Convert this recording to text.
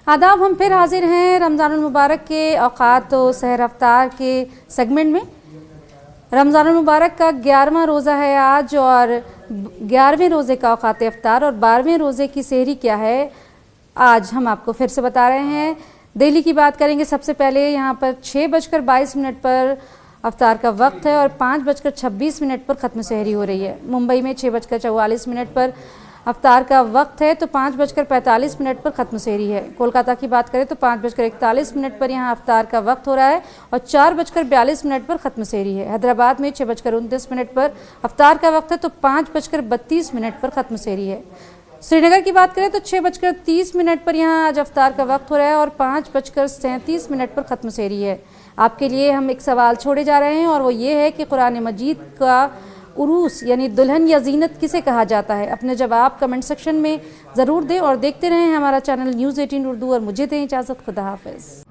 आदाब, हम फिर हाजिर हैं रमज़ानुल मुबारक के औक़ात व सहर अफ्तार के सेगमेंट में। रमज़ानुल मुबारक का 11वां रोज़ा है आज और 11वें रोज़े का औक़ात अफ्तार और 12वें रोज़े की सहरी क्या है आज हम आपको फिर से बता रहे हैं। दिल्ली की बात करेंगे। सबसे पहले यहाँ पर 6:22 पर अफ्तार का वक्त है और 5:26 पर ख़त्म सहरी हो रही है। मुंबई में 6:44 पर अफ्तार का वक्त है तो 5:45 पर ख़त्म सहरी है। कोलकाता की बात करें तो 5:41 पर यहाँ अफ्तार का वक्त हो रहा है और 4:42 पर ख़त्म सहरी है। हैदराबाद में 6:29 पर अफ्तार का वक्त है तो 5:32 पर ख़त्म सहरी है। श्रीनगर की बात करें तो 6:30 पर यहाँ आज अफ्तार का वक्त हो रहा है और 5:37 पर ख़त्म सहरी है। आपके लिए हम एक सवाल छोड़े जा रहे हैं और वो ये है कि कुरान मजीद का उरूस यानी दुल्हन या जीनत किसे कहा जाता है। अपने जवाब कमेंट सेक्शन में ज़रूर दें और देखते रहें हमारा चैनल न्यूज़ 18 उर्दू और मुझे दें इजाज़त। खुदा हाफ़िज़।